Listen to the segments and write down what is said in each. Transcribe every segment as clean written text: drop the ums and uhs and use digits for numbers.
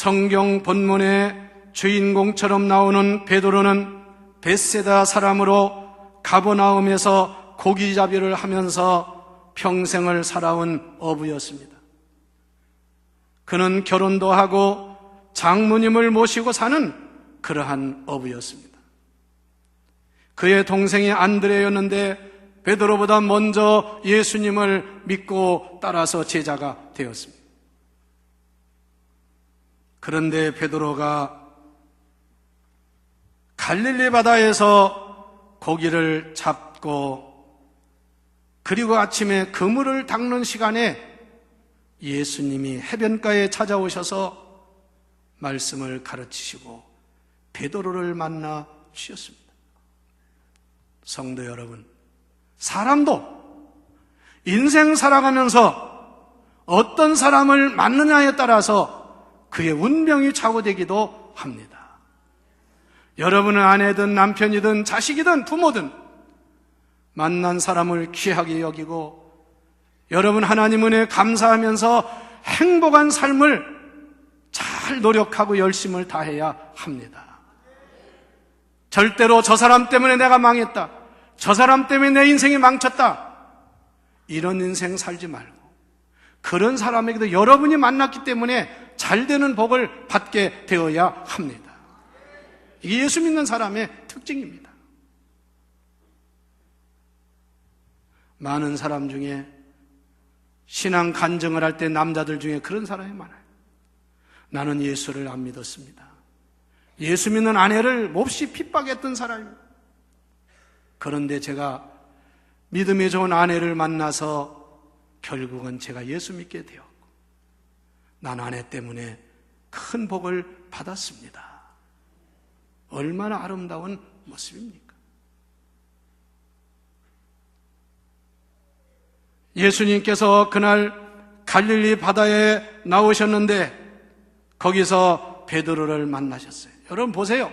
성경 본문의 주인공처럼 나오는 베드로는 벳세다 사람으로 가버나움에서 고기잡이를 하면서 평생을 살아온 어부였습니다. 그는 결혼도 하고 장모님을 모시고 사는 그러한 어부였습니다. 그의 동생이 안드레였는데 베드로보다 먼저 예수님을 믿고 따라서 제자가 되었습니다. 그런데 베드로가 갈릴리 바다에서 고기를 잡고 그리고 아침에 그물을 닦는 시간에 예수님이 해변가에 찾아오셔서 말씀을 가르치시고 베드로를 만나 주셨습니다. 성도 여러분, 사람도 인생 살아가면서 어떤 사람을 만나냐에 따라서 그의 운명이 좌우되기도 합니다. 여러분의 아내든 남편이든 자식이든 부모든 만난 사람을 귀하게 여기고 여러분 하나님 은혜에 감사하면서 행복한 삶을 잘 노력하고 열심을 다해야 합니다. 절대로 저 사람 때문에 내가 망했다, 저 사람 때문에 내 인생이 망쳤다, 이런 인생 살지 말고 그런 사람에게도 여러분이 만났기 때문에 잘 되는 복을 받게 되어야 합니다. 이게 예수 믿는 사람의 특징입니다. 많은 사람 중에 신앙 간증을 할 때 남자들 중에 그런 사람이 많아요. 나는 예수를 안 믿었습니다. 예수 믿는 아내를 몹시 핍박했던 사람입니다. 그런데 제가 믿음이 좋은 아내를 만나서 결국은 제가 예수 믿게 되었고 난 아내 때문에 큰 복을 받았습니다. 얼마나 아름다운 모습입니까? 예수님께서 그날 갈릴리 바다에 나오셨는데 거기서 베드로를 만나셨어요. 여러분 보세요.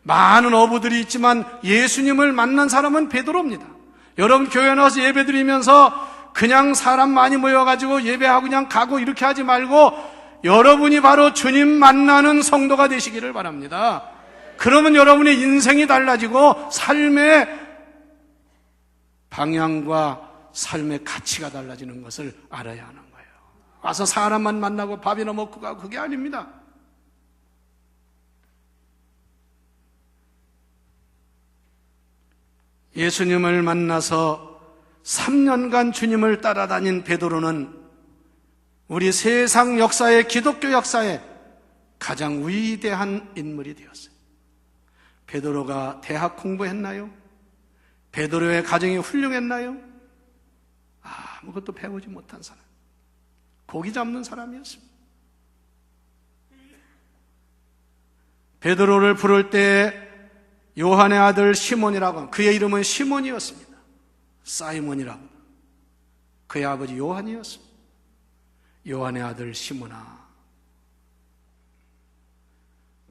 많은 어부들이 있지만 예수님을 만난 사람은 베드로입니다. 여러분 교회 나와서 예배 드리면서 그냥 사람 많이 모여가지고 예배하고 그냥 가고 이렇게 하지 말고 여러분이 바로 주님 만나는 성도가 되시기를 바랍니다. 그러면 여러분의 인생이 달라지고 삶의 방향과 삶의 가치가 달라지는 것을 알아야 하는 거예요. 와서 사람만 만나고 밥이나 먹고 가고 그게 아닙니다. 예수님을 만나서 3년간 주님을 따라다닌 베드로는 우리 세상 역사에, 기독교 역사에 가장 위대한 인물이 되었어요. 베드로가 대학 공부했나요? 베드로의 가정이 훌륭했나요? 아무것도 배우지 못한 사람, 고기 잡는 사람이었습니다. 베드로를 부를 때 요한의 아들 시몬이라고, 그의 이름은 시몬이었습니다. 사이몬이라고. 그의 아버지 요한이었습니다. 요한의 아들 시몬아.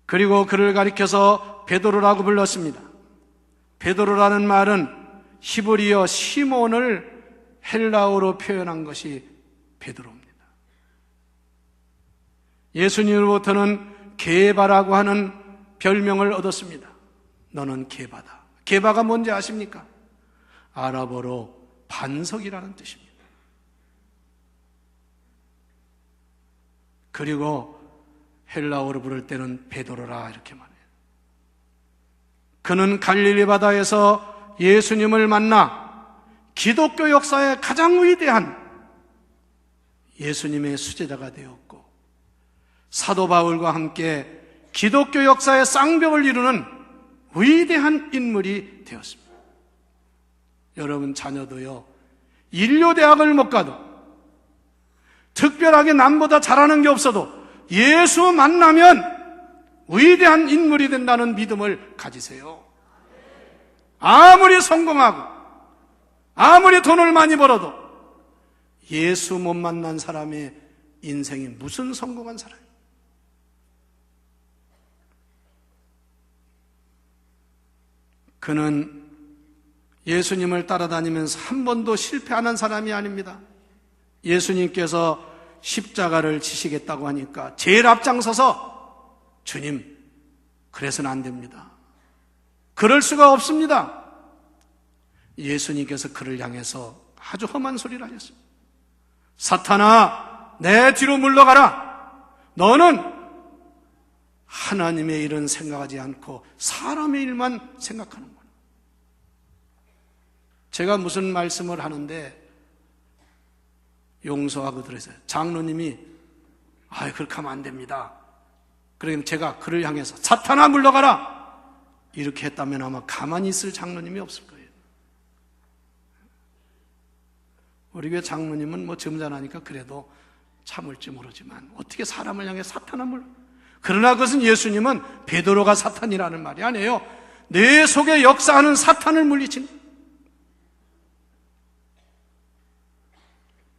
그리고 그를 가리켜서 베드로라고 불렀습니다. 베드로라는 말은 히브리어 시몬을 헬라어로 표현한 것이 베드로입니다. 예수님으로부터는 게바라고 하는 별명을 얻었습니다. 너는 게바다. 게바가 뭔지 아십니까? 아랍어로 반석이라는 뜻입니다. 그리고 헬라어로 부를 때는 베드로라 이렇게 말해요. 그는 갈릴리 바다에서 예수님을 만나 기독교 역사의 가장 위대한 예수님의 수제자가 되었고 사도 바울과 함께 기독교 역사의 쌍벽을 이루는 위대한 인물이 되었습니다. 여러분 자녀도요, 인류대학을 못 가도 특별하게 남보다 잘하는 게 없어도 예수 만나면 위대한 인물이 된다는 믿음을 가지세요. 아무리 성공하고 아무리 돈을 많이 벌어도 예수 못 만난 사람의 인생이 무슨 성공한 사람이에요? 그는 예수님을 따라다니면서 한 번도 실패하는 사람이 아닙니다. 예수님께서 십자가를 지시겠다고 하니까 제일 앞장서서 주님, 그래서는 안 됩니다. 그럴 수가 없습니다. 예수님께서 그를 향해서 아주 험한 소리를 하셨습니다. 사탄아, 내 뒤로 물러가라. 너는 하나님의 일은 생각하지 않고 사람의 일만 생각하는구나. 제가 무슨 말씀을 하는데 용서하고 들으세요. 장로님이 그렇게 하면 안 됩니다. 그러면 제가 그를 향해서 사탄아 물러가라 이렇게 했다면 아마 가만히 있을 장로님이 없을 거예요. 우리 교회 장로님은 점잖으니까 그래도 참을지 모르지만 어떻게 사람을 향해 사탄아 물러가라. 그러나 그것은 예수님은 베드로가 사탄이라는 말이 아니에요. 내 속에 역사하는 사탄을 물리친.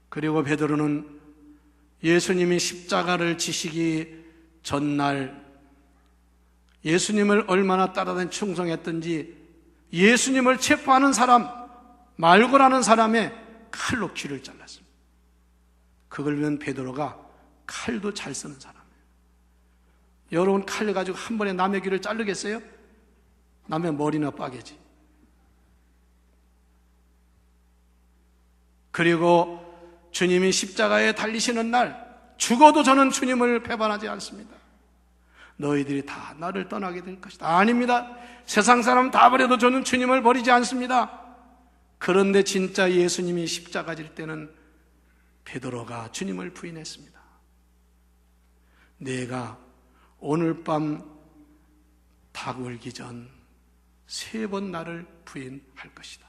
그리고 베드로는 예수님이 십자가를 지시기 전날 예수님을 얼마나 따라다니 충성했던지 예수님을 체포하는 사람 말고라는 사람의 칼로 귀를 잘랐습니다. 그걸 보면 베드로가 칼도 잘 쓰는 사람이에요. 여러분 칼을 가지고 한 번에 남의 귀를 자르겠어요? 남의 머리나 빠개지. 그리고 주님이 십자가에 달리시는 날 죽어도 저는 주님을 배반하지 않습니다. 너희들이 다 나를 떠나게 될 것이다. 아닙니다. 세상 사람 다 버려도 저는 주님을 버리지 않습니다. 그런데 진짜 예수님이 십자가 질 때는 베드로가 주님을 부인했습니다. 내가 오늘 밤 닭 울기 전 3번 나를 부인할 것이다.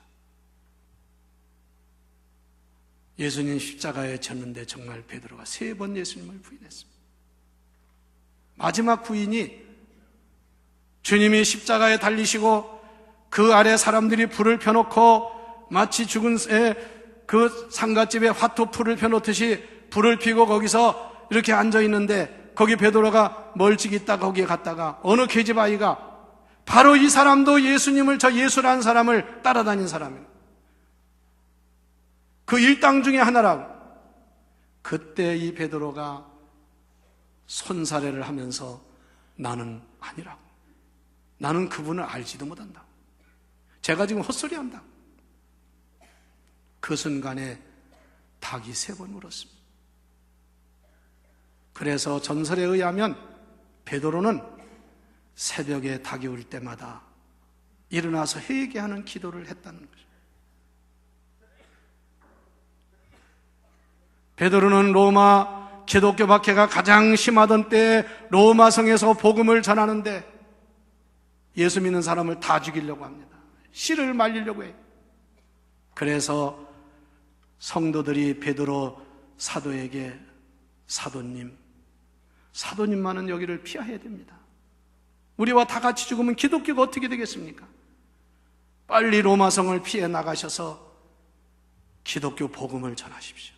예수님 십자가에 졌는데 정말 베드로가 3번 예수님을 부인했습니다. 마지막 부인이 주님이 십자가에 달리시고 그 아래 사람들이 불을 펴놓고 마치 죽은 새 그 상갓집에 화토불을 펴놓듯이 불을 피고 거기서 이렇게 앉아있는데 거기 베드로가 멀찍이 있다 거기에 갔다가 어느 계집 아이가 바로 이 사람도 예수님을 저 예수라는 사람을 따라다닌 사람이에요. 그 일당 중에 하나라고. 그때 이 베드로가 손사래를 하면서 나는 아니라고. 나는 그분을 알지도 못한다. 제가 지금 헛소리한다. 그 순간에 닭이 3번 울었습니다. 그래서 전설에 의하면 베드로는 새벽에 닭이 울 때마다 일어나서 회개하는 기도를 했다는 거죠. 베드로는 로마 기독교 박해가 가장 심하던 때에 로마 성에서 복음을 전하는데 예수 믿는 사람을 다 죽이려고 합니다. 씨를 말리려고 해요. 그래서 성도들이 베드로 사도에게 사도님만은 여기를 피해야 됩니다. 우리와 다 같이 죽으면 기독교가 어떻게 되겠습니까? 빨리 로마 성을 피해 나가셔서 기독교 복음을 전하십시오.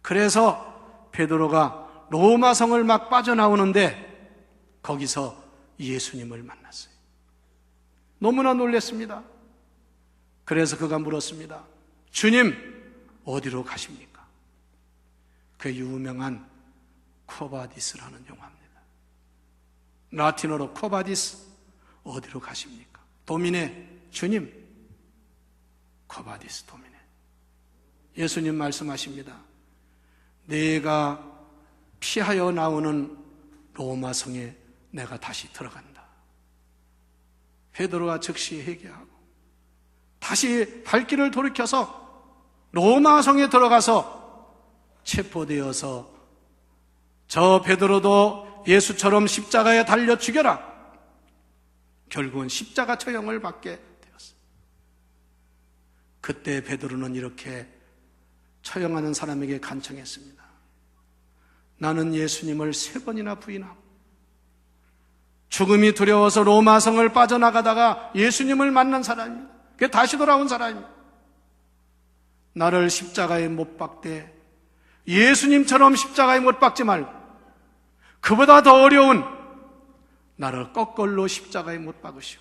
그래서 베드로가 로마 성을 막 빠져나오는데 거기서 예수님을 만났어요. 너무나 놀랐습니다. 그래서 그가 물었습니다. 주님, 어디로 가십니까? 그 유명한 코바디스라는 용어입니다. 라틴어로 코바디스, 어디로 가십니까? 도미네, 주님, 코바디스 도미네. 예수님 말씀하십니다. 내가 피하여 나오는 로마 성에 내가 다시 들어간다. 베드로가 즉시 회개하고 다시 발길을 돌이켜서 로마 성에 들어가서 체포되어서 저 베드로도 예수처럼 십자가에 달려 죽여라. 결국은 십자가 처형을 받게 되었어요. 그때 베드로는 이렇게 처형하는 사람에게 간청했습니다. 나는 예수님을 3번이나 부인하고 죽음이 두려워서 로마성을 빠져나가다가 예수님을 만난 사람입니다. 그게 다시 돌아온 사람입니다. 나를 십자가에 못 박되 예수님처럼 십자가에 못 박지 말고 그보다 더 어려운 나를 거꾸로 십자가에 못 박으시오.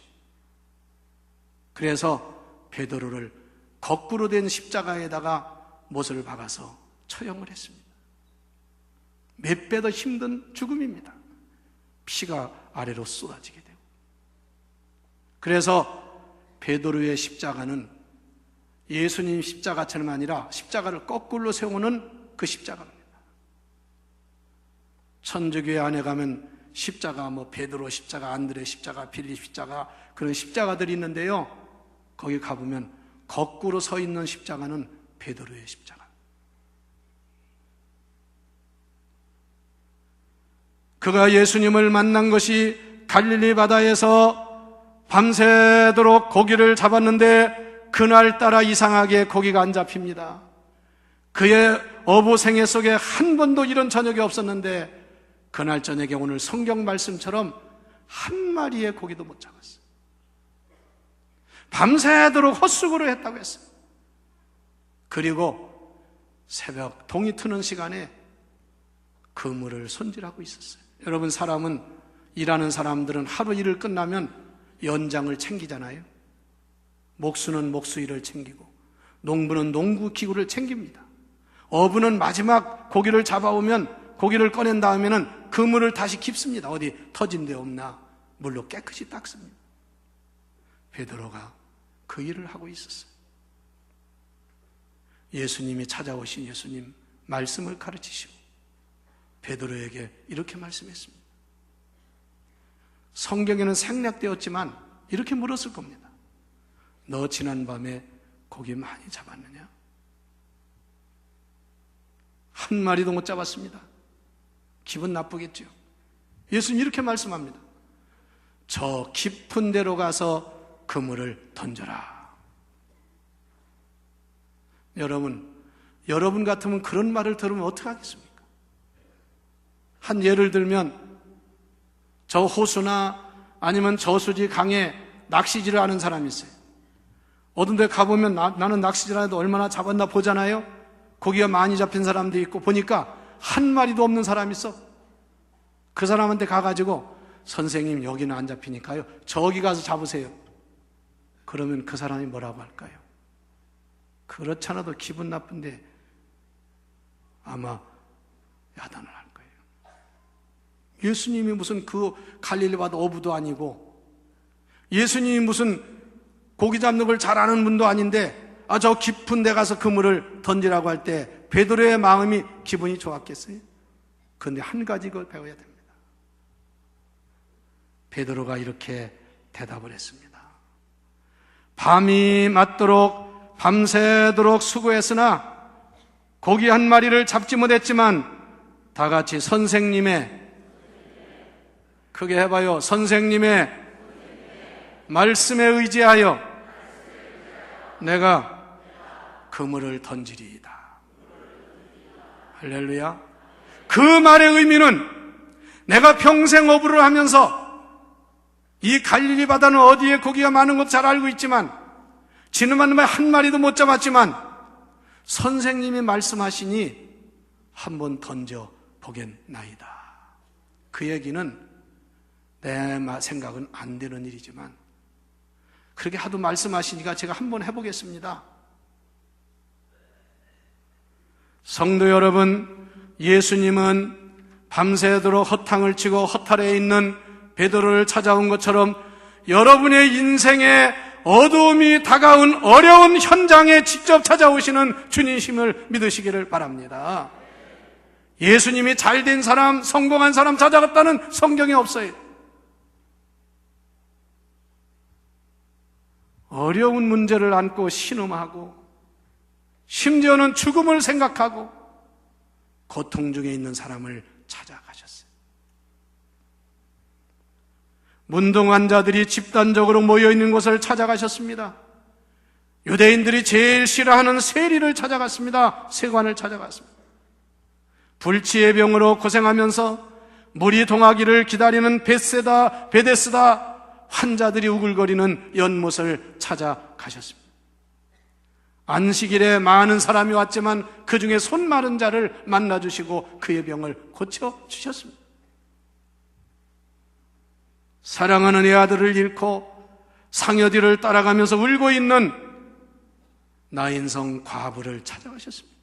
그래서 베드로를 거꾸로 된 십자가에다가 못을 박아서 처형을 했습니다. 몇 배 더 힘든 죽음입니다. 피가 아래로 쏟아지게 되고. 그래서 베드로의 십자가는 예수님 십자가처럼 아니라 십자가를 거꾸로 세우는 그 십자가입니다. 천주교회 안에 가면 십자가, 베드로 십자가, 안드레 십자가, 빌립 십자가, 그런 십자가들이 있는데요, 거기 가보면 거꾸로 서 있는 십자가는 베드로의 십자가. 그가 예수님을 만난 것이 갈릴리 바다에서 밤새도록 고기를 잡았는데 그날따라 이상하게 고기가 안 잡힙니다. 그의 어부 생애 속에 한 번도 이런 저녁이 없었는데 그날 저녁에 오늘 성경 말씀처럼 한 마리의 고기도 못 잡았어요. 밤새도록 헛수고를 했다고 했어요. 그리고 새벽 동이 트는 시간에 그물을 손질하고 있었어요. 여러분, 사람은, 일하는 사람들은 하루 일을 끝나면 연장을 챙기잖아요. 목수는 목수 일을 챙기고, 농부는 농구 기구를 챙깁니다. 어부는 마지막 고기를 잡아오면 고기를 꺼낸 다음에는 그물을 다시 깁습니다. 어디 터진 데 없나 물로 깨끗이 닦습니다. 베드로가 그 일을 하고 있었어요. 예수님이 찾아오신 예수님 말씀을 가르치시고 베드로에게 이렇게 말씀했습니다. 성경에는 생략되었지만 이렇게 물었을 겁니다. 너 지난밤에 고기 많이 잡았느냐? 한 마리도 못 잡았습니다. 기분 나쁘겠죠. 예수님 이렇게 말씀합니다. 저 깊은 데로 가서 그물을 던져라. 여러분 같으면 그런 말을 들으면 어떡하겠습니까? 한 예를 들면 저 호수나 아니면 저수지 강에 낚시질을 하는 사람이 있어요. 어떤 데 가보면 나는 낚시질 해도 얼마나 잡았나 보잖아요. 고기가 많이 잡힌 사람도 있고 보니까 한 마리도 없는 사람이 있어. 그 사람한테 가가지고 선생님 여기는 안 잡히니까요 저기 가서 잡으세요. 그러면 그 사람이 뭐라고 할까요? 그렇잖아도 기분 나쁜데 아마 야단을 할 거예요. 예수님이 무슨 그 갈릴리 바다 어부도 아니고 예수님이 무슨 고기 잡는 걸 잘하는 분도 아닌데 저 깊은 데 가서 그물을 던지라고 할 때 베드로의 마음이 기분이 좋았겠어요? 그런데 한 가지 걸 배워야 됩니다. 베드로가 이렇게 대답을 했습니다. 밤이 맞도록 밤새도록 수고했으나 고기 한 마리를 잡지 못했지만 다 같이 선생님의, 크게 해봐요, 선생님의 말씀에 의지하여 내가 그물을 던지리이다. 할렐루야. 그 말의 의미는 내가 평생 어부를 하면서 이 갈릴리 바다는 어디에 고기가 많은 것 잘 알고 있지만 지난번에 한 마리도 못 잡았지만 선생님이 말씀하시니 한번 던져 보겠나이다. 그 얘기는 내 생각은 안 되는 일이지만 그렇게 하도 말씀하시니까 제가 한번 해보겠습니다. 성도 여러분, 예수님은 밤새도록 허탕을 치고 허탈에 있는 베드로를 찾아온 것처럼 여러분의 인생에 어두움이 다가온 어려운 현장에 직접 찾아오시는 주님심을 믿으시기를 바랍니다. 예수님이 잘된 사람, 성공한 사람 찾아갔다는 성경에 없어요. 어려운 문제를 안고 신음하고 심지어는 죽음을 생각하고 고통 중에 있는 사람을 찾아가셨어요. 문둥 환자들이 집단적으로 모여있는 곳을 찾아가셨습니다. 유대인들이 제일 싫어하는 세리를 찾아갔습니다. 세관을 찾아갔습니다. 불치의 병으로 고생하면서 물이 동하기를 기다리는 베데스다 환자들이 우글거리는 연못을 찾아가셨습니다. 안식일에 많은 사람이 왔지만 그 중에 손 마른 자를 만나주시고 그의 병을 고쳐주셨습니다. 사랑하는 애 아들을 잃고 상여디를 따라가면서 울고 있는 나인성 과부를 찾아가셨습니다.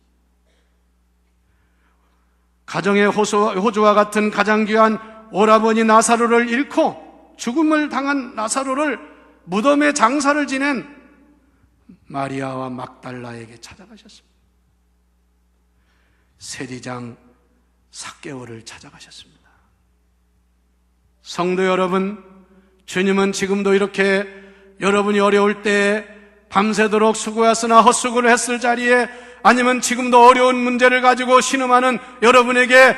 가정의 호주와 같은 가장 귀한 오라버니 나사로를 잃고 죽음을 당한 나사로를 무덤에 장사를 지낸 마리아와 막달라에게 찾아가셨습니다. 세리장 삭개오를 찾아가셨습니다. 성도 여러분, 주님은 지금도 이렇게 여러분이 어려울 때 밤새도록 수고하였으나 헛수고를 했을 자리에, 아니면 지금도 어려운 문제를 가지고 신음하는 여러분에게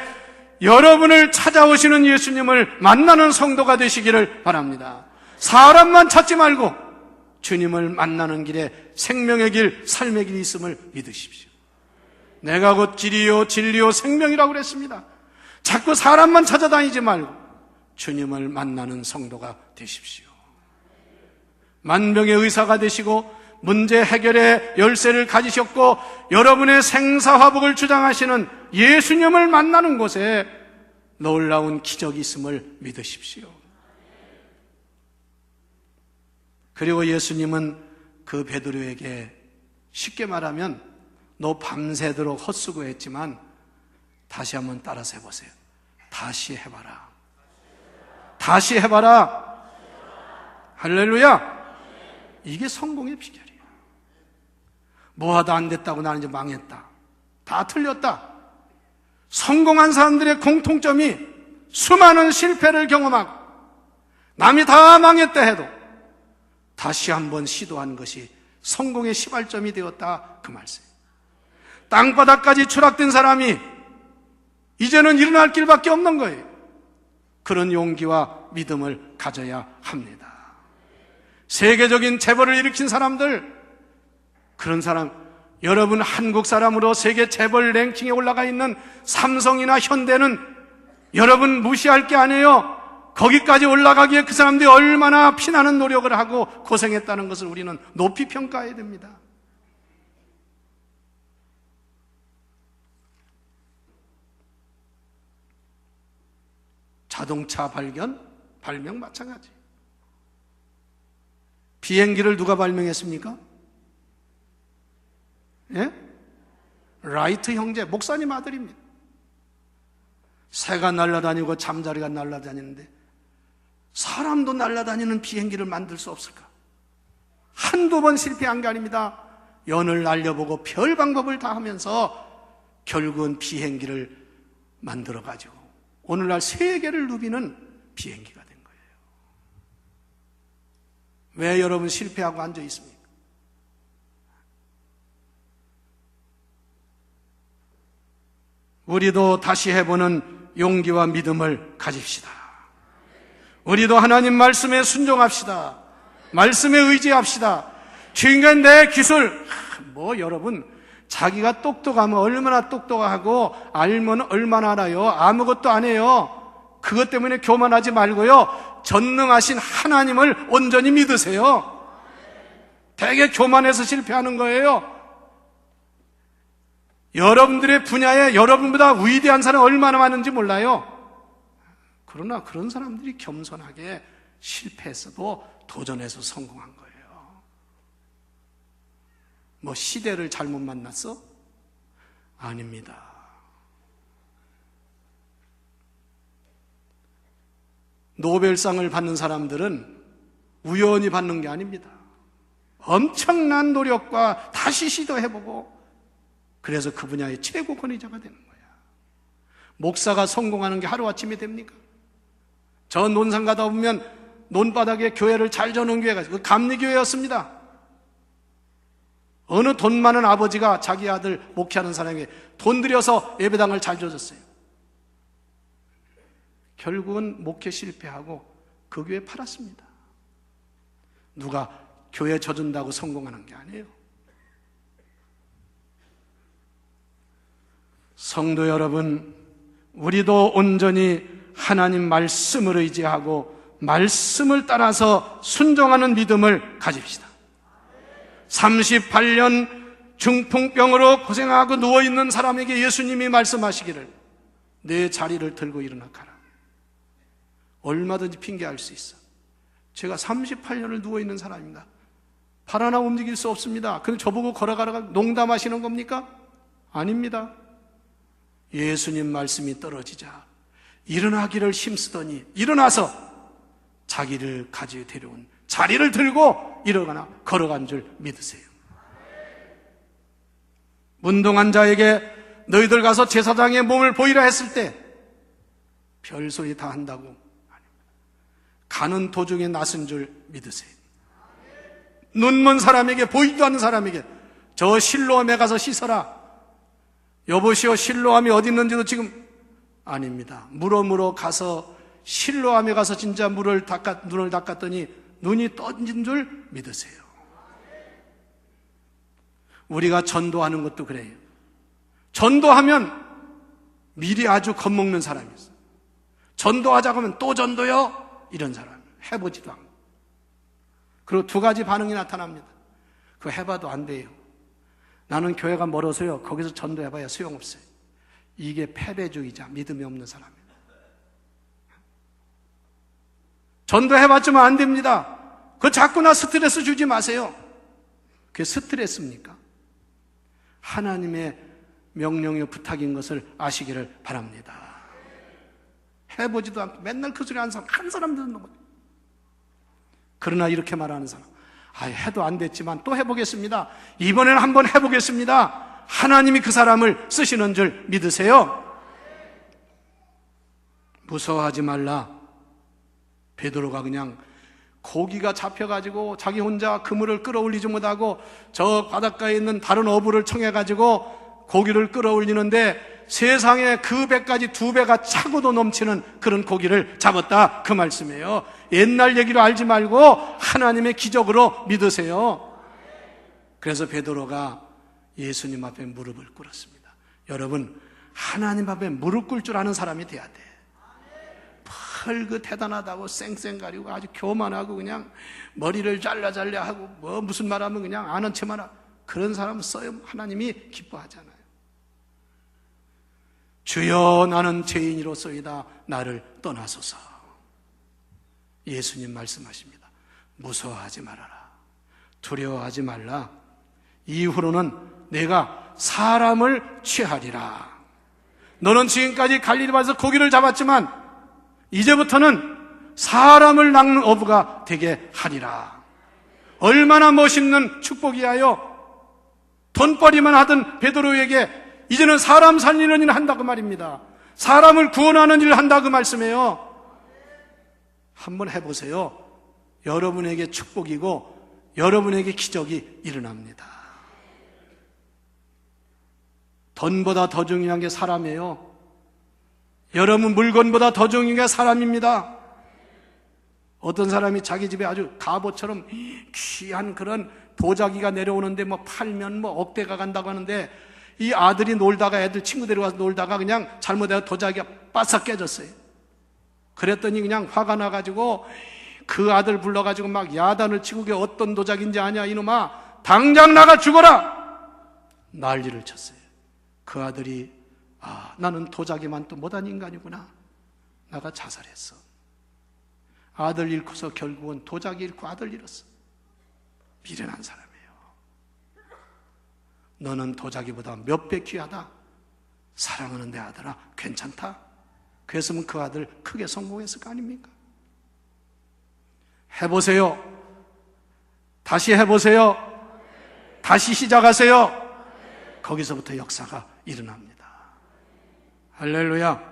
여러분을 찾아오시는 예수님을 만나는 성도가 되시기를 바랍니다. 사람만 찾지 말고 주님을 만나는 길에 생명의 길, 삶의 길이 있음을 믿으십시오. 내가 곧 길이요 진리요 생명이라고 그랬습니다. 자꾸 사람만 찾아다니지 말고 주님을 만나는 성도가 되십시오. 만병의 의사가 되시고 문제 해결의 열쇠를 가지셨고 여러분의 생사화복을 주장하시는 예수님을 만나는 곳에 놀라운 기적이 있음을 믿으십시오. 그리고 예수님은 그 베드로에게 쉽게 말하면 너 밤새도록 헛수고했지만 다시 한번 따라서 해보세요. 다시 해봐라. 다시 해봐라. 할렐루야. 이게 성공의 비결이에요. 뭐하다 안 됐다고 나는 이제 망했다, 다 틀렸다. 성공한 사람들의 공통점이 수많은 실패를 경험하고 남이 다 망했다 해도 다시 한번 시도한 것이 성공의 시발점이 되었다, 그 말씀이에요. 땅바닥까지 추락된 사람이 이제는 일어날 길밖에 없는 거예요. 그런 용기와 믿음을 가져야 합니다. 세계적인 재벌을 일으킨 사람들, 그런 사람, 여러분 한국 사람으로 세계 재벌 랭킹에 올라가 있는 삼성이나 현대는 여러분 무시할 게 아니에요. 거기까지 올라가기에 그 사람들이 얼마나 피나는 노력을 하고 고생했다는 것을 우리는 높이 평가해야 됩니다. 자동차 발명 마찬가지. 비행기를 누가 발명했습니까? 예? 라이트 형제, 목사님 아들입니다. 새가 날아다니고 잠자리가 날아다니는데 사람도 날아다니는 비행기를 만들 수 없을까? 한두 번 실패한 게 아닙니다. 연을 날려보고 별 방법을 다 하면서 결국은 비행기를 만들어가지고 오늘날 세계를 누비는 비행기가 된 거예요. 왜 여러분 실패하고 앉아 있습니까? 우리도 다시 해보는 용기와 믿음을 가집시다. 우리도 하나님 말씀에 순종합시다. 말씀에 의지합시다. 주인간 내 기술, 여러분 자기가 똑똑하면 얼마나 똑똑하고 알면 얼마나 알아요. 아무것도 안 해요. 그것 때문에 교만하지 말고요, 전능하신 하나님을 온전히 믿으세요. 되게 교만해서 실패하는 거예요. 여러분들의 분야에 여러분보다 위대한 사람이 얼마나 많은지 몰라요. 그러나 그런 사람들이 겸손하게 실패했어도 도전해서 성공한 거예요. 시대를 잘못 만났어? 아닙니다. 노벨상을 받는 사람들은 우연히 받는 게 아닙니다. 엄청난 노력과 다시 시도해보고, 그래서 그 분야의 최고 권위자가 되는 거야. 목사가 성공하는 게 하루아침에 됩니까? 저 논산 가다 보면 논바닥에 교회를 잘 져놓은 교회가 있어요. 그 감리교회였습니다. 어느 돈 많은 아버지가 자기 아들 목회하는 사람에게 돈 들여서 예배당을 잘 줘줬어요. 결국은 목회 실패하고 그 교회 팔았습니다. 누가 교회 져준다고 성공하는 게 아니에요. 성도 여러분, 우리도 온전히 하나님 말씀을 의지하고 말씀을 따라서 순종하는 믿음을 가집시다. 38년 중풍병으로 고생하고 누워있는 사람에게 예수님이 말씀하시기를 내 자리를 들고 일어나 가라. 얼마든지 핑계할 수 있어. 제가 38년을 누워있는 사람입니다. 발 하나 움직일 수 없습니다. 그럼 저보고 걸어가라고 농담하시는 겁니까? 아닙니다. 예수님 말씀이 떨어지자 일어나기를 힘쓰더니 일어나서 자기를 가지고 데려온 자리를 들고 일어나 걸어간 줄 믿으세요. 문둥한 자에게 너희들 가서 제사장의 몸을 보이라 했을 때 별소리 다 한다고 가는 도중에 나선 줄 믿으세요. 눈먼 사람에게, 보이지도 않는 사람에게 저 실로암에 가서 씻어라. 여보시오, 실로암이 어디 있는지도 지금 아닙니다. 물어 가서 실로암에 가서 진짜 눈을 닦았더니 눈이 떠진 줄 믿으세요. 우리가 전도하는 것도 그래요. 전도하면 미리 아주 겁먹는 사람이 있어요. 전도하자고 하면 또 전도요? 이런 사람 해보지도 않고. 그리고 두 가지 반응이 나타납니다. 그거 해봐도 안 돼요. 나는 교회가 멀어서요, 거기서 전도해봐야 소용없어요. 이게 패배주의자, 믿음이 없는 사람이에요. 전도해봤지만 안 됩니다. 그거 자꾸나 스트레스 주지 마세요. 그게 스트레스입니까? 하나님의 명령의 부탁인 것을 아시기를 바랍니다. 해보지도 않고 맨날 그 소리 하는 사람 한 사람도 듣는 거예요. 그러나 이렇게 말하는 사람, 해도 안 됐지만 또 해보겠습니다. 이번에는 한번 해보겠습니다. 하나님이 그 사람을 쓰시는 줄 믿으세요. 무서워하지 말라. 베드로가 그냥 고기가 잡혀가지고 자기 혼자 그물을 끌어올리지 못하고 저 바닷가에 있는 다른 어부를 청해가지고 고기를 끌어올리는데 세상에 그 배까지 2배가 차고도 넘치는 그런 고기를 잡았다, 그 말씀이에요. 옛날 얘기로 알지 말고 하나님의 기적으로 믿으세요. 그래서 베드로가 예수님 앞에 무릎을 꿇었습니다. 여러분, 하나님 앞에 무릎 꿇을 줄 아는 사람이 돼야 돼. 그 대단하다고 쌩쌩 가리고 아주 교만하고 그냥 머리를 잘라 하고 뭐 무슨 말하면 그냥 아는 척만 하고 그런 사람 써요. 하나님이 기뻐하잖아요. 주여, 나는 죄인이로소이다. 나를 떠나소서. 예수님 말씀하십니다. 무서워하지 말아라. 두려워하지 말라. 이후로는 내가 사람을 취하리라. 너는 지금까지 갈릴리바에서 고기를 잡았지만 이제부터는 사람을 낚는 어부가 되게 하리라. 얼마나 멋있는 축복이야요. 돈벌이만 하던 베드로에게 이제는 사람 살리는 일을 한다고 말입니다. 사람을 구원하는 일을 한다고 말씀해요. 한번 해보세요. 여러분에게 축복이고 여러분에게 기적이 일어납니다. 돈보다 더 중요한 게 사람이에요. 여러분 물건보다 더 중요한 게 사람입니다. 어떤 사람이 자기 집에 아주 갑옷처럼 귀한 그런 도자기가 내려오는데 뭐 팔면 뭐 억대가 간다고 하는데 이 아들이 놀다가 애들 친구 데려가서 놀다가 그냥 잘못해서 도자기가 바싹 깨졌어요. 그랬더니 그냥 화가 나가지고 그 아들 불러가지고 막 야단을 치고 그게 어떤 도자기인지 아냐 이놈아 당장 나가 죽어라 난리를 쳤어요. 그 아들이 나는 도자기만 또 못한 인간이구나. 나가 자살했어. 아들 잃고서 결국은 도자기 잃고 아들 잃었어. 미련한 사람이에요. 너는 도자기보다 몇 배 귀하다. 사랑하는 내 아들아, 괜찮다. 그랬으면 그 아들 크게 성공했을 거 아닙니까? 해보세요. 다시 해보세요. 다시 시작하세요. 거기서부터 역사가 일어납니다. 할렐루야.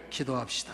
기도합시다.